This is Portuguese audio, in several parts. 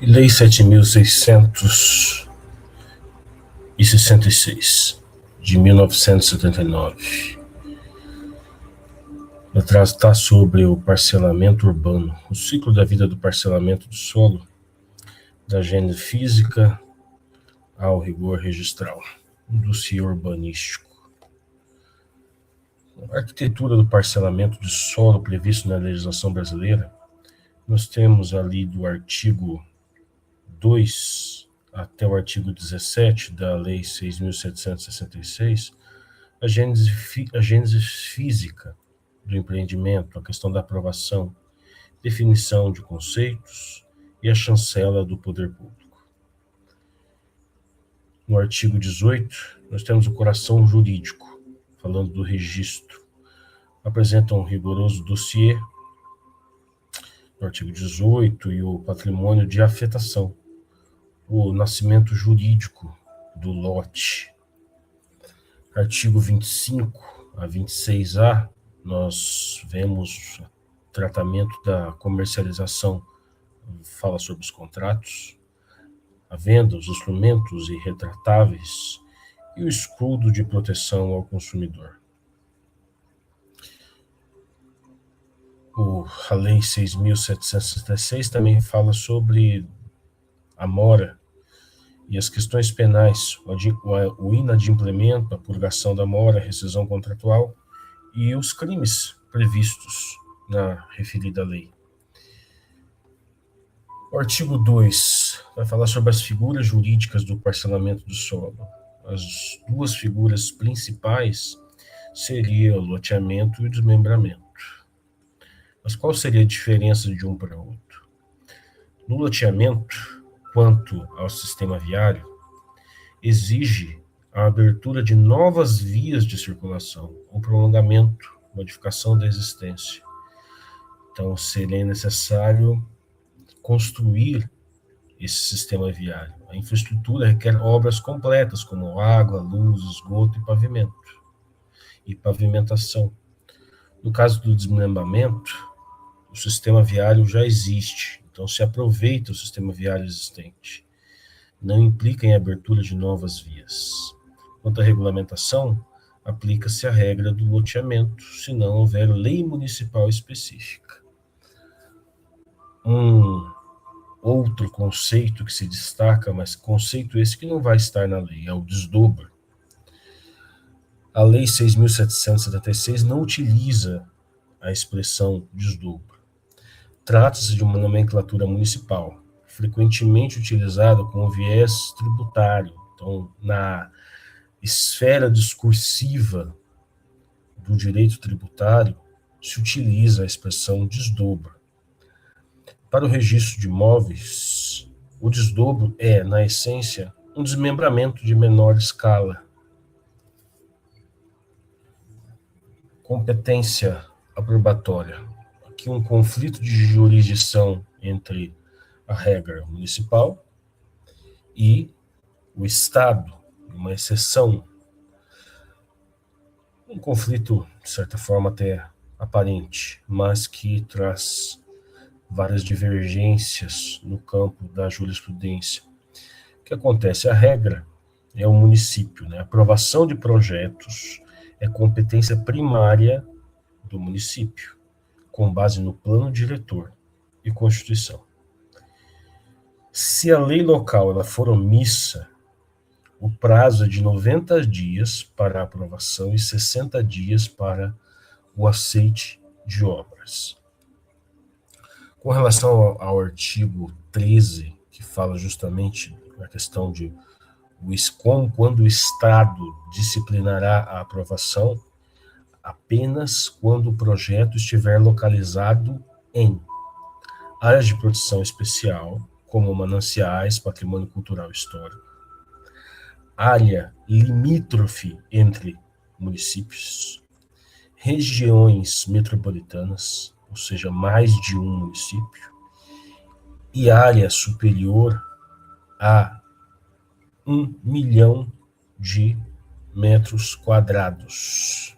Lei 7.666, de 1979. Ela trata sobre o parcelamento urbano, o ciclo da vida do parcelamento do solo, da gênese física ao rigor registral, do dossiê urbanístico. A arquitetura do parcelamento do solo previsto na legislação brasileira, nós temos ali do artigo 2 até o artigo 17 da Lei 6.766, a gênese física do empreendimento, a questão da aprovação, definição de conceitos e a chancela do poder público. No artigo 18, nós temos o coração jurídico, falando do registro. Apresenta um rigoroso dossiê, no artigo 18, e o patrimônio de afetação, o nascimento jurídico do lote. Artigo 25 a 26A, nós vemos tratamento da comercialização, fala sobre os contratos, a venda, os instrumentos irretratáveis e o escudo de proteção ao consumidor. A Lei 6.766 também fala sobre a mora e as questões penais, o inadimplemento, a purgação da mora, a rescisão contratual e os crimes previstos na referida lei. O artigo 2 vai falar sobre as figuras jurídicas do parcelamento do solo. As duas figuras principais seriam o loteamento e o desmembramento. Mas qual seria a diferença de um para outro? No loteamento, quanto ao sistema viário, exige a abertura de novas vias de circulação, o prolongamento, modificação da existência. Então, seria necessário construir esse sistema viário. A infraestrutura requer obras completas, como água, luz, esgoto e pavimento, e pavimentação. No caso do desmembramento, o sistema viário já existe, então se aproveita o sistema viário existente. Não implica em abertura de novas vias. Quanto à regulamentação, aplica-se a regra do loteamento, se não houver lei municipal específica. Um outro conceito que se destaca, mas conceito esse que não vai estar na lei, é o desdobro. A Lei 6.776 não utiliza a expressão desdobro. Trata-se de uma nomenclatura municipal, frequentemente utilizada com viés tributário. Então, na esfera discursiva do direito tributário, se utiliza a expressão desdobro. Para o registro de imóveis, o desdobro é, na essência, um desmembramento de menor escala. Competência aprobatória. Aqui um conflito de jurisdição entre a regra municipal e o Estado, uma exceção. Um conflito, de certa forma, até aparente, mas que traz várias divergências no campo da jurisprudência. O que acontece? A regra é o município, né? A aprovação de projetos é competência primária do município, com base no plano diretor e Constituição. Se a lei local ela for omissa, o prazo é de 90 dias para a aprovação e 60 dias para o aceite de obras. Com relação ao artigo 13, que fala justamente na questão de quando o Estado disciplinará a aprovação, apenas quando o projeto estiver localizado em áreas de proteção especial, como mananciais, patrimônio cultural histórico, área limítrofe entre municípios, regiões metropolitanas, ou seja, mais de um município, e área superior a 1 milhão de metros quadrados.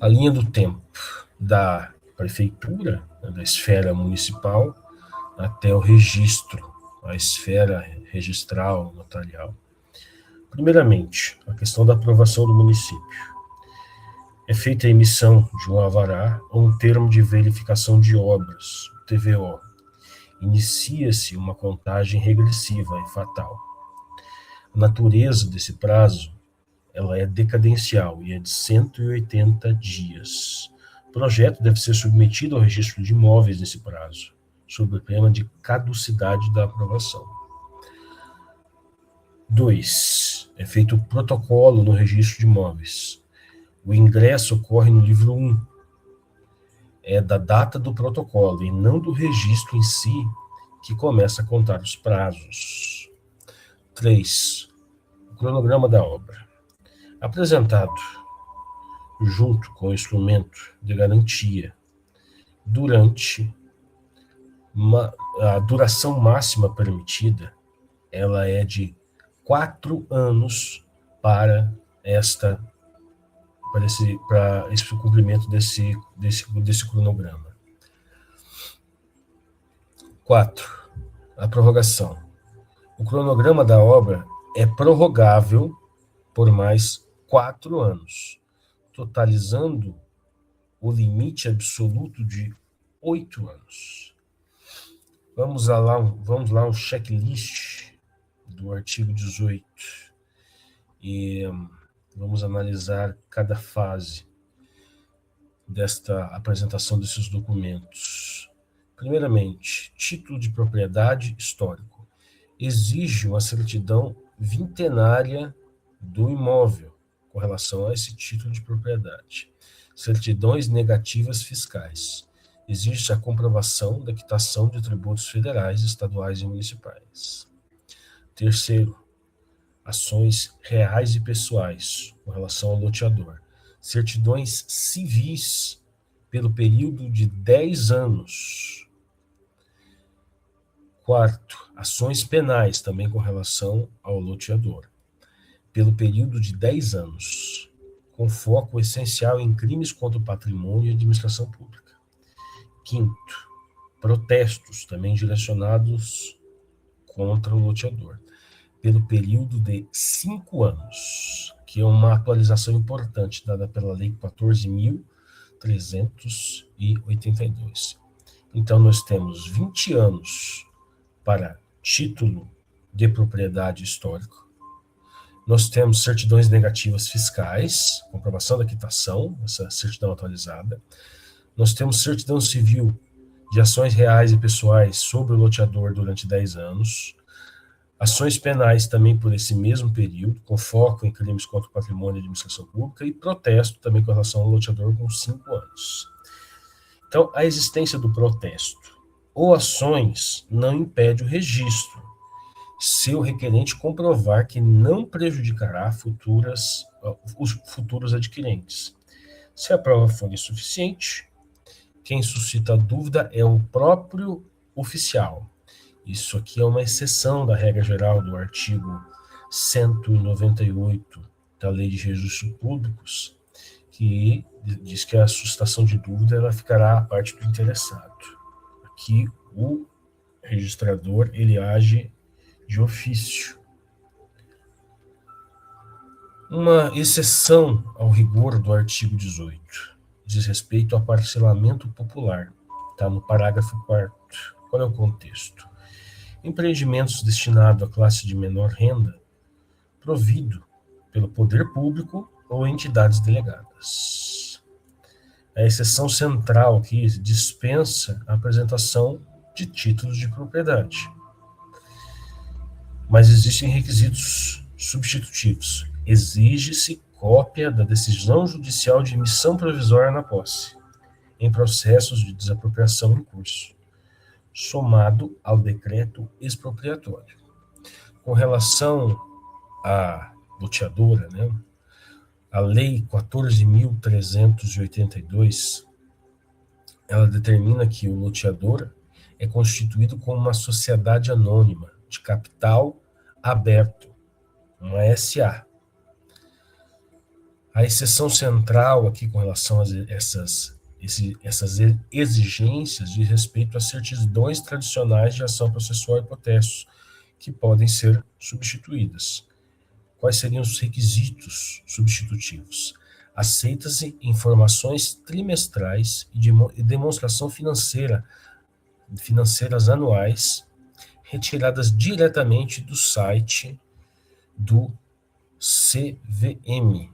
A linha do tempo da prefeitura né, da esfera municipal até o registro, a esfera registral, notarial. Primeiramente, a questão da aprovação do município. É feita a emissão de um alvará ou um termo de verificação de obras, TVO. Inicia-se uma contagem regressiva e fatal. A natureza desse prazo, ela é decadencial e é de 180 dias. O projeto deve ser submetido ao registro de imóveis nesse prazo, sob pena de caducidade da aprovação. 2. É feito o protocolo no registro de imóveis. O ingresso ocorre no livro 1. É da data do protocolo e não do registro em si que começa a contar os prazos. 3. O cronograma da obra. Apresentado junto com o instrumento de garantia durante a duração máxima permitida, ela é de 4 anos para esse cumprimento desse cronograma. 4. A prorrogação. O cronograma da obra é prorrogável por mais 4 anos, totalizando o limite absoluto de 8 anos. Vamos lá um checklist do artigo 18 e vamos analisar cada fase desta apresentação desses documentos. Primeiramente, título de propriedade histórico. Exige uma certidão vintenária do imóvel com relação a esse título de propriedade. Certidões negativas fiscais. Existe a comprovação da quitação de tributos federais, estaduais e municipais. Terceiro, ações reais e pessoais com relação ao loteador. Certidões civis pelo período de 10 anos. Quarto, ações penais também com relação ao loteador, pelo período de 10 anos, com foco essencial em crimes contra o patrimônio e administração pública. Quinto, protestos também direcionados contra o loteador, pelo período de 5 anos, que é uma atualização importante dada pela Lei 14.382. Então, nós temos 20 anos para título de propriedade histórico. Nós temos certidões negativas fiscais, comprovação da quitação, essa certidão atualizada. Nós temos certidão civil de ações reais e pessoais sobre o loteador durante 10 anos. Ações penais também por esse mesmo período, com foco em crimes contra o patrimônio e administração pública, e protesto também com relação ao loteador com 5 anos. Então, a existência do protesto ou ações não impede o registro, se o requerente comprovar que não prejudicará os futuros adquirentes. Se a prova for insuficiente, quem suscita a dúvida é o próprio oficial. Isso aqui é uma exceção da regra geral do artigo 198 da Lei de Registros Públicos, que diz que a suscitação de dúvida ela ficará à parte do interessado. Aqui o registrador ele age de ofício. Uma exceção ao rigor do artigo 18 diz respeito ao parcelamento popular. Está no parágrafo 4º. Qual é o contexto? Empreendimentos destinados à classe de menor renda, provido pelo poder público ou entidades delegadas. A exceção central aqui dispensa a apresentação de títulos de propriedade. Mas existem requisitos substitutivos. Exige-se cópia da decisão judicial de emissão provisória na posse, em processos de desapropriação em curso, somado ao decreto expropriatório. Com relação à loteadora, né, a Lei 14.382, ela determina que o loteador é constituído como uma sociedade anônima de capital aberto, uma SA. A exceção central aqui com relação a essas exigências de respeito às certidões tradicionais de ação processual e protestos, que podem ser substituídas. Quais seriam os requisitos substitutivos? Aceitas-se informações trimestrais e demonstração financeiras anuais, retiradas diretamente do site do CVM.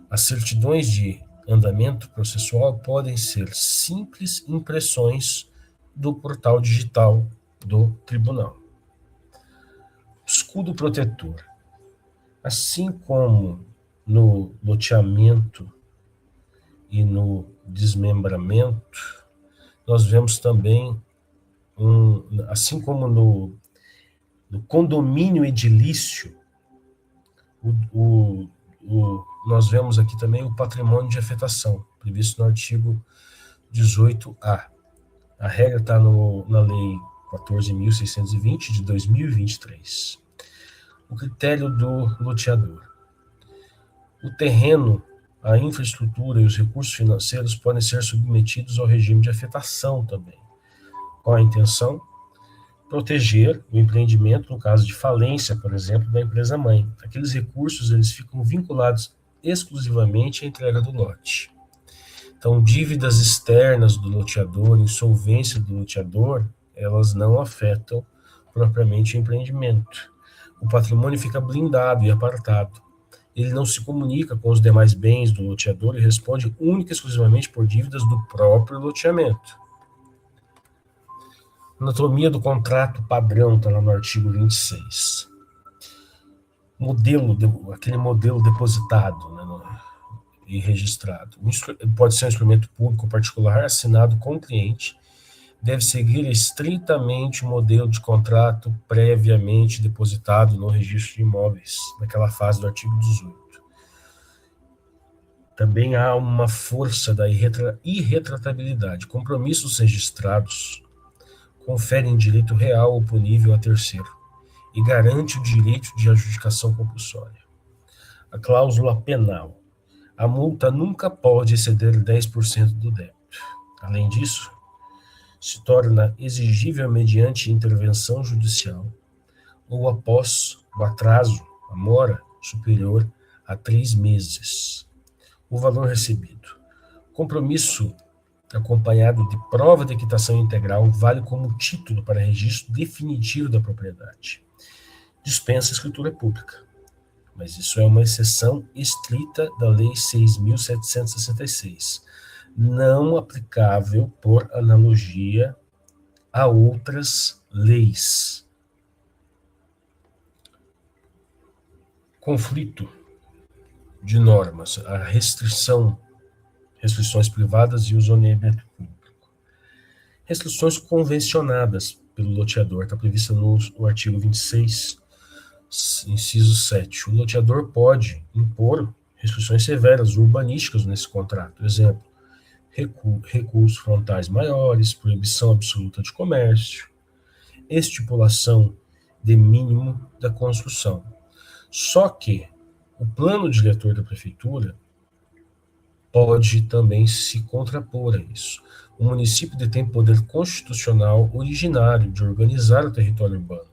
As certidões de andamento processual podem ser simples impressões do portal digital do tribunal. Escudo protetor. Assim como no loteamento e no desmembramento, nós vemos também, assim como no condomínio edilício, nós vemos aqui também o patrimônio de afetação, previsto no artigo 18A. A regra está na Lei 14.620, de 2023. O critério do loteador. O terreno, a infraestrutura e os recursos financeiros podem ser submetidos ao regime de afetação também. Qual a intenção? Proteger o empreendimento no caso de falência, por exemplo, da empresa-mãe. Aqueles recursos eles ficam vinculados exclusivamente à entrega do lote. Então, dívidas externas do loteador, insolvência do loteador, elas não afetam propriamente o empreendimento. O patrimônio fica blindado e apartado. Ele não se comunica com os demais bens do loteador e responde única e exclusivamente por dívidas do próprio loteamento. Anatomia do contrato padrão está lá no artigo 26. Aquele modelo depositado, né, e registrado. Pode ser um instrumento público ou particular assinado com o cliente. Deve seguir estritamente o modelo de contrato previamente depositado no registro de imóveis, naquela fase do artigo 18. Também há uma força da irretratabilidade. Compromissos registrados conferem direito real ou punível a terceiro e garante o direito de adjudicação compulsória. A cláusula penal. A multa nunca pode exceder 10% do débito. Além disso, se torna exigível mediante intervenção judicial ou após o atraso, a mora, superior a 3 meses. O valor recebido. Compromisso acompanhado de prova de quitação integral vale como título para registro definitivo da propriedade. Dispensa a escritura pública, mas isso é uma exceção estrita da Lei 6.766, não aplicável por analogia a outras leis. Conflito de normas, a restrições privadas e o zoneamento público. Restrições convencionadas pelo loteador, está prevista no artigo 26, inciso 7. O loteador pode impor restrições severas urbanísticas nesse contrato. Exemplo, recuos frontais maiores, proibição absoluta de comércio, estipulação de mínimo da construção. Só que o plano diretor da prefeitura pode também se contrapor a isso. O município detém poder constitucional originário de organizar o território urbano,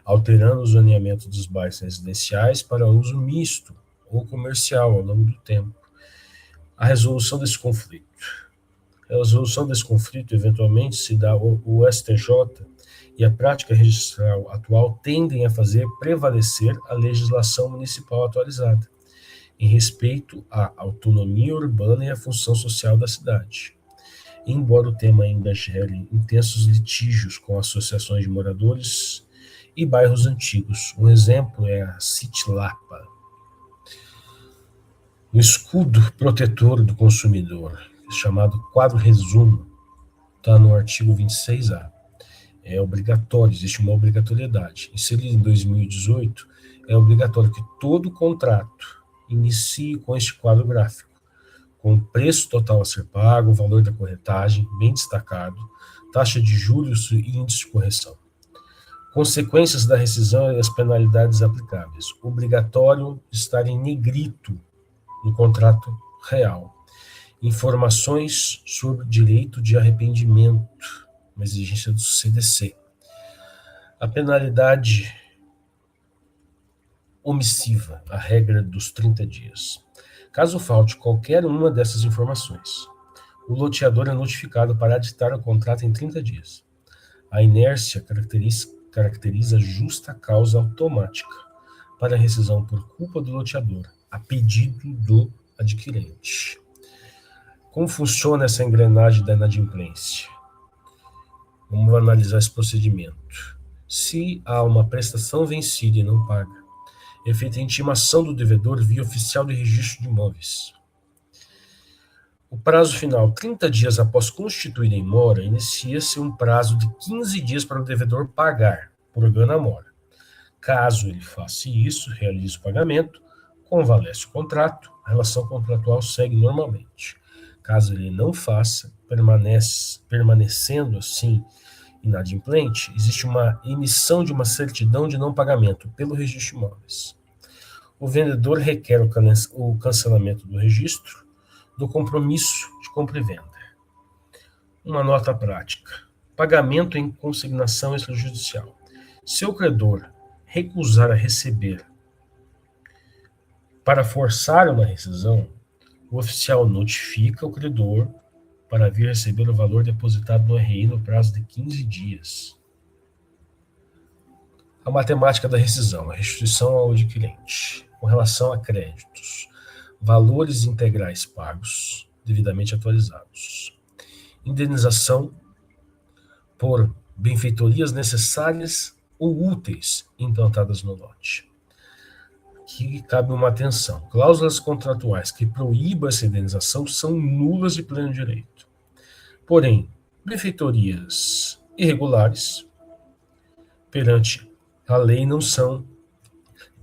alterando o zoneamento dos bairros residenciais para uso misto ou comercial ao longo do tempo. A resolução desse conflito. A resolução desse conflito, eventualmente, se dá o STJ e a prática registral atual tendem a fazer prevalecer a legislação municipal atualizada, em respeito à autonomia urbana e à função social da cidade. Embora o tema ainda gere intensos litígios com associações de moradores e bairros antigos. Um exemplo é a City Lapa. O escudo protetor do consumidor, chamado quadro resumo, está no artigo 26A. É obrigatório, existe uma obrigatoriedade. Inserido em 2018, é obrigatório que todo contrato inicie com este quadro gráfico, com o preço total a ser pago, o valor da corretagem, bem destacado, taxa de juros e índice de correção. Consequências da rescisão e as penalidades aplicáveis. Obrigatório estar em negrito no contrato real. Informações sobre direito de arrependimento, uma exigência do CDC. A penalidade omissiva, a regra dos 30 dias. Caso falte qualquer uma dessas informações, o loteador é notificado para aditar o contrato em 30 dias. A inércia caracteriza justa causa automática para rescisão por culpa do loteador, a pedido do adquirente. Como funciona essa engrenagem da inadimplência? Vamos analisar esse procedimento. Se há uma prestação vencida e não paga, é feita a intimação do devedor via oficial de registro de imóveis. O prazo final, 30 dias após constituída em mora, inicia-se um prazo de 15 dias para o devedor pagar, purgando a mora. Caso ele faça isso, realize o pagamento, convalesce o contrato, a relação contratual segue normalmente. Caso ele não faça, permanecendo assim inadimplente, existe uma emissão de uma certidão de não pagamento pelo registro de imóveis. O vendedor requer o cancelamento do registro do compromisso de compra e venda. Uma nota prática. Pagamento em consignação extrajudicial. Se o credor recusar a receber para forçar uma rescisão, o oficial notifica o credor para vir receber o valor depositado no RI no prazo de 15 dias. A matemática da rescisão, a restituição ao adquirente, com relação a créditos, valores integrais pagos, devidamente atualizados. Indenização por benfeitorias necessárias ou úteis implantadas no lote. Aqui cabe uma atenção. Cláusulas contratuais que proíbam essa indenização são nulas de pleno direito. Porém, benfeitorias irregulares, perante a lei, não são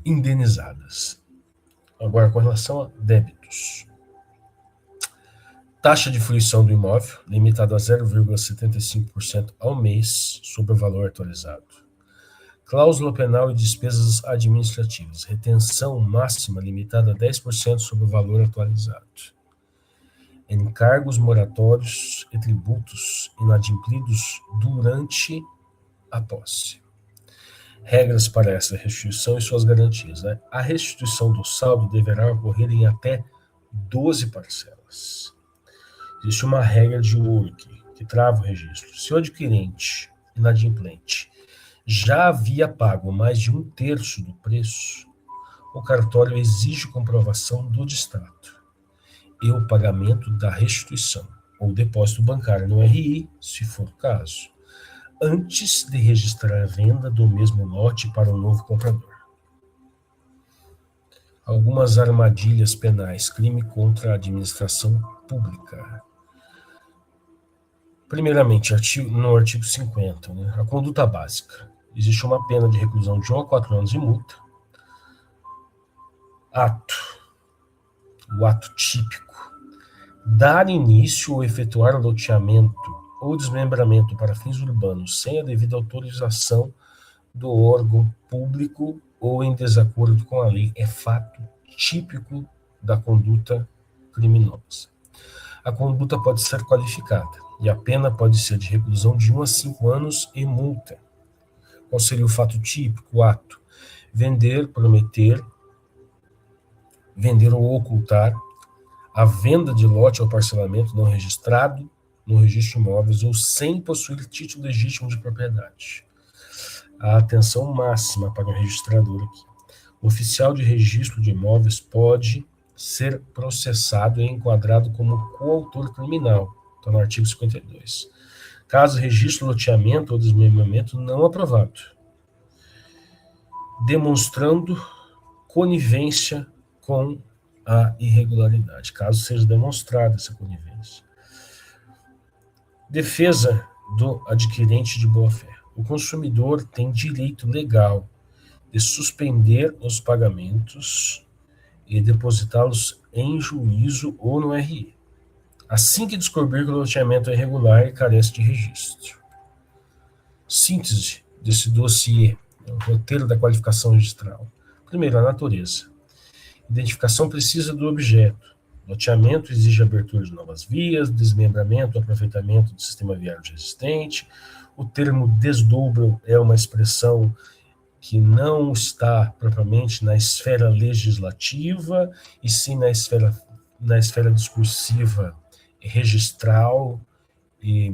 indenizadas. Agora, com relação a débitos. Taxa de fruição do imóvel, limitada a 0,75% ao mês sobre o valor atualizado. Cláusula penal e despesas administrativas. Retenção máxima limitada a 10% sobre o valor atualizado. Encargos moratórios e tributos inadimplidos durante a posse. Regras para essa restituição e suas garantias. Né? A restituição do saldo deverá ocorrer em até 12 parcelas. Existe uma regra de ouro que trava o registro. Se o adquirente inadimplente já havia pago mais de 1/3 do preço, o cartório exige comprovação do distrato e o pagamento da restituição, ou depósito bancário no RI, se for o caso, antes de registrar a venda do mesmo lote para um novo comprador. Algumas armadilhas penais, crime contra a administração pública. Primeiramente, no artigo 50, né, a conduta básica. Existe uma pena de reclusão de 1 a 4 anos e multa. O ato típico. Dar início ou efetuar loteamento ou desmembramento para fins urbanos sem a devida autorização do órgão público ou em desacordo com a lei é fato típico da conduta criminosa. A conduta pode ser qualificada e a pena pode ser de reclusão de 1 a 5 anos e multa. Qual seria o fato típico? O ato: vender, prometer, vender ou ocultar a venda de lote ou parcelamento não registrado no registro de imóveis ou sem possuir título legítimo de propriedade. A atenção máxima para o registrador aqui. O oficial de registro de imóveis pode ser processado e enquadrado como coautor criminal. Está no artigo 52. Caso registro, loteamento ou desmembramento não aprovado, demonstrando conivência com a irregularidade, caso seja demonstrada essa conivência. Defesa do adquirente de boa-fé. O consumidor tem direito legal de suspender os pagamentos e depositá-los em juízo ou no RI, assim que descobrir que o loteamento é irregular e carece de registro. Síntese desse dossiê, o roteiro da qualificação registral. Primeiro, a natureza. Identificação precisa do objeto. Loteamento exige abertura de novas vias, desmembramento, aproveitamento do sistema viário já existente. O termo desdobro é uma expressão que não está propriamente na esfera legislativa, e sim na esfera discursiva registral e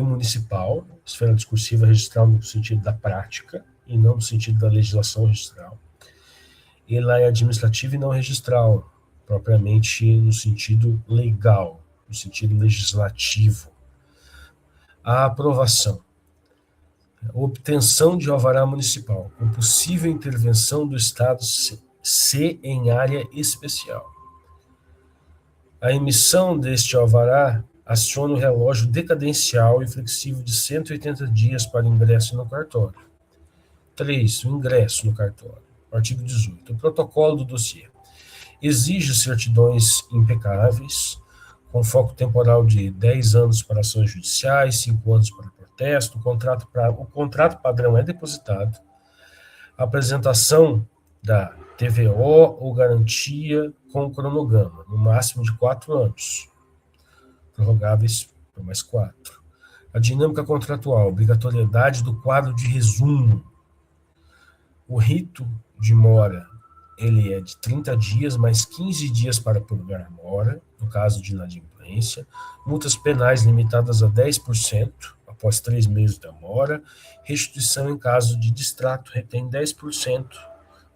municipal. Esfera discursiva registral no sentido da prática e não no sentido da legislação registral. Ela é administrativa e não registral, propriamente no sentido legal, no sentido legislativo. A aprovação. Obtenção de alvará municipal, com possível intervenção do Estado se em área especial. A emissão deste alvará aciona o relógio decadencial e flexível de 180 dias para ingresso no cartório. 3. O ingresso no cartório. Artigo 18. O protocolo do dossiê exige certidões impecáveis, com foco temporal de 10 anos para ações judiciais, 5 anos para protesto. O contrato padrão é depositado. A apresentação da TVO ou garantia com cronograma, no máximo de 4 anos, prorrogáveis por mais 4. A dinâmica contratual, obrigatoriedade do quadro de resumo. O rito de mora, ele é de 30 dias, mais 15 dias para purgar a mora, no caso de inadimplência. Multas penais limitadas a 10%, após 3 meses da mora. Restituição em caso de distrato retém 10%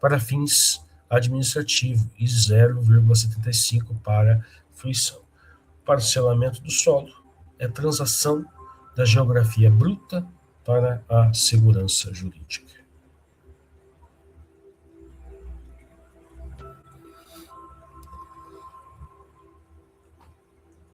para fins administrativos e 0,75% para fruição. Parcelamento do solo é transação da geografia bruta para a segurança jurídica.